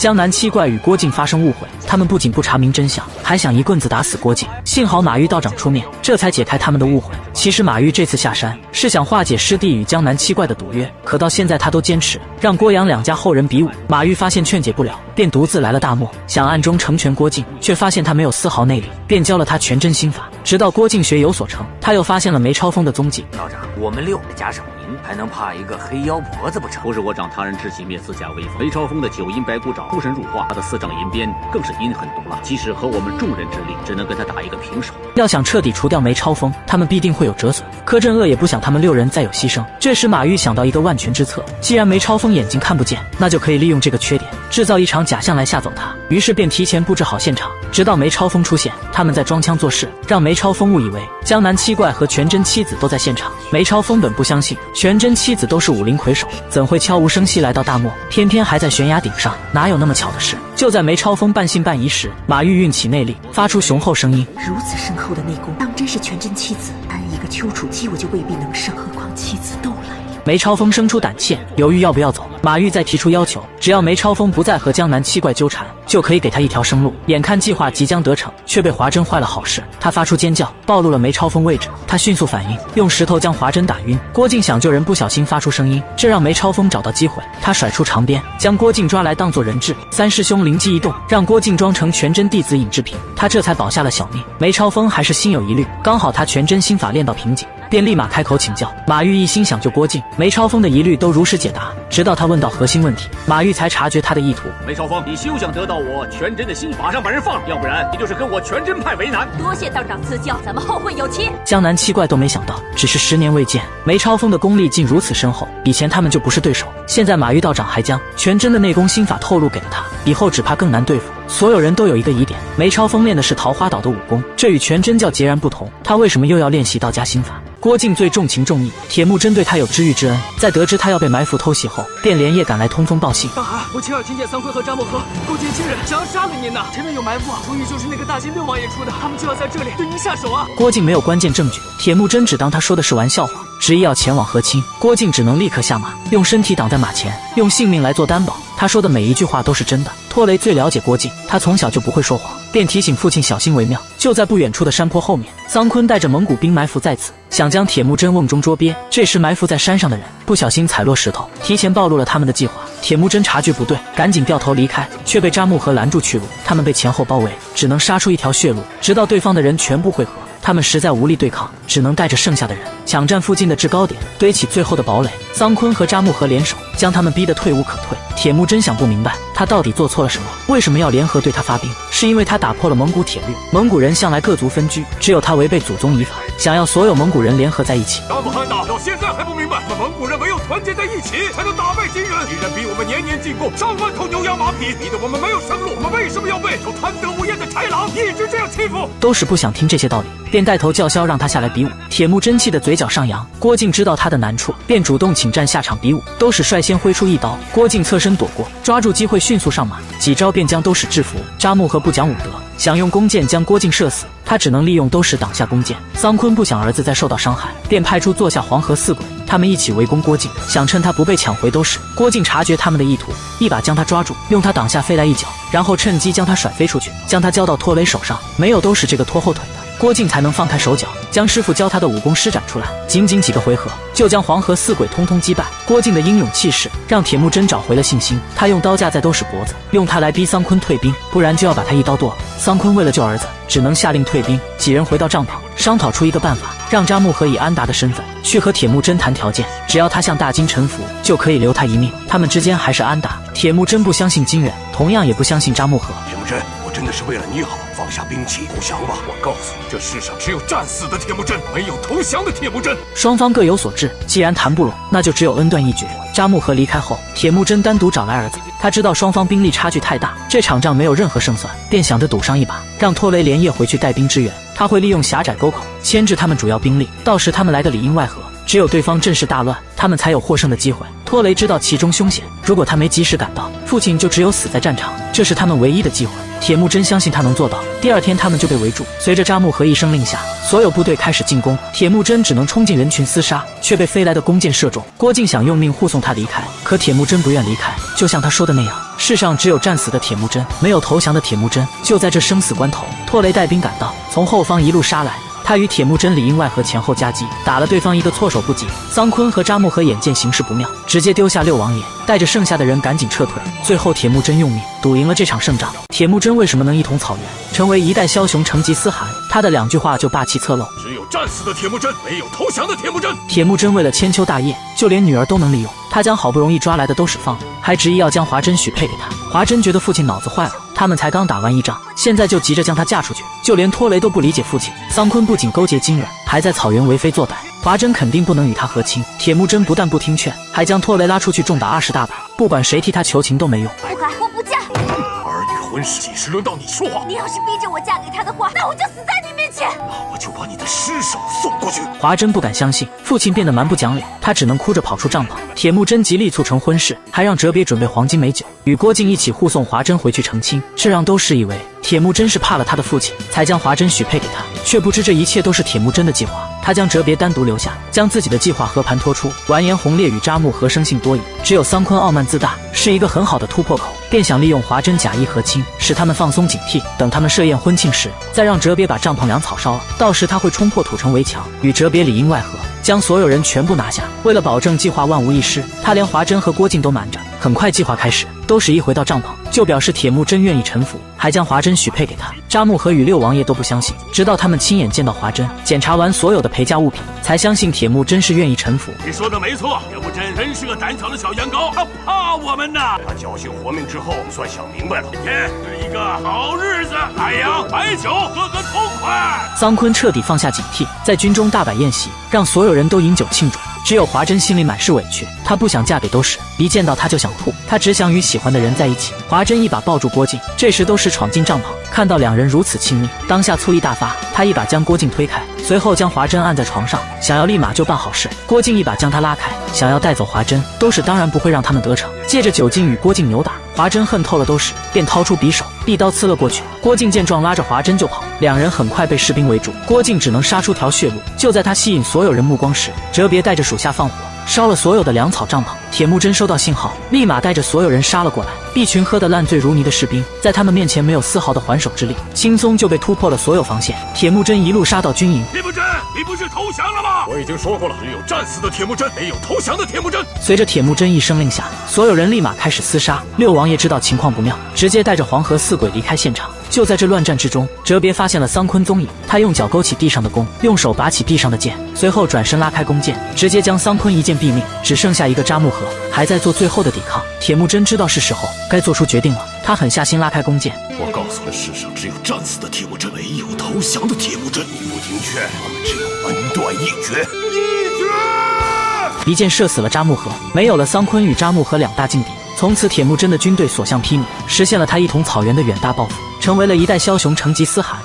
江南七怪与郭靖发生误会，他们不仅不查明真相，还想一棍子打死郭靖。幸好马玉道长出面，这才解开他们的误会。其实马玉这次下山是想化解师弟与江南七怪的赌约，可到现在他都坚持让郭杨两家后人比武。马玉发现劝解不了，便独自来了大漠，想暗中成全郭靖，却发现他没有丝毫内力，便教了他全真心法。直到郭靖学有所成，他又发现了梅超风的踪迹。道长，我们六再加上您，还能怕一个黑妖婆子不成？不是我长他人志气灭四甲威风，梅超风的九阴白骨爪出神入化，他的四丈银鞭更是阴狠毒辣，即使和我们众人之力，只能跟他打一个平手。要想彻底除掉梅超风，他们必定会有折损。柯镇恶也不想他们六人再有牺牲。这时马玉想到一个万全之策，既然梅超风眼睛看不见，那就可以利用这个缺点，制造一场假象来吓走他。于是便提前布置好现场，直到梅超风出现，他们在装腔作势，让梅超风误以为江南七怪和全真妻子都在现场。梅超风本不相信，全真妻子都是武林魁首，怎会悄无声息来到大漠，偏偏还在悬崖顶上，哪有那么巧的事？就在梅超风半信半疑时，马玉运起内力，发出雄厚声音：如此深厚的内功，当真是全真妻子，单一个丘处机我就未必能胜，何况妻子都来了。梅超风生出胆怯，犹豫要不要走。马玉再提出要求，只要梅超风不再和江南七怪纠缠，就可以给他一条生路。眼看计划即将得逞，却被华珍坏了好事。他发出尖叫，暴露了梅超风位置。他迅速反应，用石头将华珍打晕。郭靖想救人，不小心发出声音，这让梅超风找到机会。他甩出长鞭，将郭靖抓来当作人质。三师兄灵机一动，让郭靖装成全真弟子尹志平，他这才保下了小命。梅超风还是心有疑虑，刚好他全真心法练到瓶颈，便立马开口请教。马玉一心想救郭靖，梅超风的疑虑都如实解答，直到他问到核心问题，马玉才察觉他的意图。梅超风，你休想得到我全真的心法，让本人放，要不然你就是跟我全真派为难。多谢道长赐教，咱们后会有期。江南七怪都没想到，只是10年未见，梅超风的功力竟如此深厚，以前他们就不是对手，现在马玉道长还将全真的内功心法透露给了他，以后只怕更难对付。所有人都有一个疑点，梅超风练的是桃花岛的武功，这与全真教截然不同，他为什么又要练习道家心法？郭靖最重情重义，铁木真对他有知遇之恩，在得知他要被埋伏偷袭后，便连夜赶来通风报信。大汗，我亲耳听见桑坤和扎莫和勾结亲人，想要杀了您呢。前面有埋伏，主意就是那个大金六王爷出的，他们就要在这里对您下手啊。郭靖没有关键证据，铁木真只当他说的是玩笑话，执意要前往和亲。郭靖只能立刻下马，用身体挡在马前，用性命来做担保。他说的每一句话都是真的。托雷最了解郭靖，他从小就不会说谎，便提醒父亲小心为妙。就在不远处的山坡后面，桑坤带着蒙古兵埋伏在此，想将铁木真瓮中捉鳖。这时埋伏在山上的人不小心踩落石头，提前暴露了他们的计划。铁木真察觉不对，赶紧掉头离开，却被扎木合拦住去路。他们被前后包围，只能杀出一条血路，直到对方的人全部汇合。他们实在无力对抗，只能带着剩下的人抢占附近的制高点，堆起最后的堡垒。桑坤和扎木合联手，将他们逼得退无可退。铁木真想不明白，他到底做错了什么？为什么要联合对他发兵？是因为他打破了蒙古铁律。蒙古人向来各族分居，只有他违背祖宗遗法，想要所有蒙古人联合在一起。阿姆汗达到现在还不明白，我们蒙古人唯有团结在一起，才能打败金人。敌人逼我们年年进贡上万头牛羊马匹，逼得我们没有生路。我们为什么要被有贪得无厌的豺狼一直这样欺负？都是不想听这些道理，便带头叫嚣让他下来比武。铁木真气得嘴角上扬，郭靖知道他的难处，便主动请战下场比武。都是率先挥出一刀，郭靖侧身躲过，抓住机会迅速上马，几招便将都使制服。扎木合不讲武德，想用弓箭将郭靖射死，他只能利用都使挡下弓箭。桑坤不想儿子再受到伤害，便派出座下黄河四鬼，他们一起围攻郭靖，想趁他不备抢回都使。郭靖察觉他们的意图，一把将他抓住，用他挡下飞来一脚，然后趁机将他甩飞出去，将他交到托雷手上。没有都使这个拖后腿的，郭靖才能放开手脚，将师傅教他的武功施展出来。仅仅几个回合，就将黄河四鬼通通击败。郭靖的英勇气势让铁木真找回了信心，他用刀架在都使脖子，用他来逼桑坤退兵，不然就要把他一刀剁了。桑坤为了救儿子，只能下令退兵。几人回到帐篷，商讨出一个办法，让扎木合以安达的身份去和铁木真谈条件，只要他向大金臣服，就可以留他一命。他们之间还是安达。铁木真不相信金远，同样也不相信扎木合。铁木真，我真的是为了你好，放下兵器投降吧。我告诉你，这世上只有战死的铁木真，没有投降的铁木真。双方各有所志，既然谈不拢，那就只有恩断义绝。扎木合离开后，铁木真单独找来儿子，他知道双方兵力差距太大，这场仗没有任何胜算，便想着赌上一把，让托雷连夜回去带兵支援。他会利用狭窄沟口牵制他们主要兵力，到时他们来个里应外合，只有对方阵势大乱，他们才有获胜的机会。托雷知道其中凶险，如果他没及时赶到，父亲就只有死在战场，这是他们唯一的机会。铁木真相信他能做到。第二天他们就被围住，随着扎木合一声令下，所有部队开始进攻。铁木真只能冲进人群厮杀，却被飞来的弓箭射中。郭靖想用命护送他离开，可铁木真不愿离开，就像他说的那样，世上只有战死的铁木真，没有投降的铁木真。就在这生死关头，拖雷带兵赶到，从后方一路杀来。他与铁木真里应外合，前后夹击，打了对方一个措手不及。桑昆和扎木合眼见形势不妙，直接丢下六王爷，带着剩下的人赶紧撤退。最后铁木真用命赌赢了这场胜仗。铁木真为什么能一统草原，成为一代枭雄，成吉思汗？他的2句话就霸气侧漏：只有战死的铁木真，没有投降的铁木真。铁木真为了千秋大业，就连女儿都能利用。他将好不容易抓来的都释放了，还执意要将华珍许配给他。华珍觉得父亲脑子坏了，他们才刚打完一仗，现在就急着将她嫁出去。就连拖雷都不理解父亲。桑昆不仅勾结金人，还在草原为非作歹。华珍肯定不能与他和亲。铁木真不但不听劝，还将拖雷拉出去重打20大板，不管谁替他求情都没用。不改，我不嫁。儿女婚事几时轮到你说话？你要是逼着我嫁给他的话，那我就死在你面前。那我就把你的尸首送过去。华珍不敢相信父亲变得蛮不讲理，他只能哭着跑出帐篷。铁木真极力促成婚事，还让哲别准备黄金美酒，与郭靖一起护送华珍回去成亲。这让都市以为铁木真是怕了他的父亲，才将华珍许配给他，却不知这一切都是铁木真的计划。他将哲别单独留下，将自己的计划和盘托出。完颜洪烈与扎木合生性多疑，只有桑昆傲慢自大，是一个很好的突破口，便想利用华珍假意和亲，使他们放松警惕，等他们设宴婚庆时，再让哲别把帐篷粮草烧了。到时他会冲破土城围墙，与哲别里应外合，将所有人全部拿下。为了保证计划万无一失，他连华珍和郭靖都瞒着。很快计划开始，都是一回到帐篷就表示铁木真愿意臣服，还将华珍许配给他。扎木和与六王爷都不相信，直到他们亲眼见到华珍，检查完所有的陪嫁物品，才相信铁木真是愿意臣服。你说的没错，铁木真真是个胆小的小羊羔，他怕我们呐。他侥幸活命之后，算想明白了，今天是一个好日子，太阳白酒，喝个痛快。桑昆彻底放下警惕，在军中大摆宴席，让所有人都饮酒庆祝。只有华珍心里满是委屈，她不想嫁给都市，一见到他就想吐，她只想与喜欢的人在一起。华珍一把抱住郭靖，这时都市闯进帐篷，看到两人如此亲密，当下醋意大发，他一把将郭靖推开，随后将华珍按在床上，想要立马就办好事。郭靖一把将他拉开，想要带走华珍，都市当然不会让他们得逞，借着酒劲与郭靖扭打。华珍恨透了都市，便掏出匕首，一刀刺了过去。郭靖见状，拉着华珍就跑，两人很快被士兵围住，郭靖只能杀出条血路。就在他吸引所有人目光时，哲别带着属下放火，烧了所有的粮草帐篷。铁木真收到信号，立马带着所有人杀了过来。一群喝得烂醉如泥的士兵，在他们面前没有丝毫的还手之力，轻松就被突破了所有防线。铁木真一路杀到军营。铁木真，你不是投降了吗？我已经说过了，只有战死的铁木真，没有投降的铁木真。随着铁木真一声令下，所有人立马开始厮杀。六王爷知道情况不妙，直接带着黄河四鬼离开现场。就在这乱战之中，哲别发现了桑昆踪影，他用脚勾起地上的弓，用手拔起地上的剑，随后转身拉开弓箭，直接将桑昆一剑毙命。只剩下一个扎木合还在做最后的抵抗。铁木真知道是时候该做出决定了，他狠下心拉开弓箭。我告诉了世上只有战死的铁木真，没有投降的铁木真。你不听劝，他们只有恩断义绝。义绝！一箭射死了扎木合，没有了桑昆与扎木合两大劲敌。从此铁木真的军队所向披靡，实现了他一统草原的远大抱负，成为了一代枭雄成吉思汗。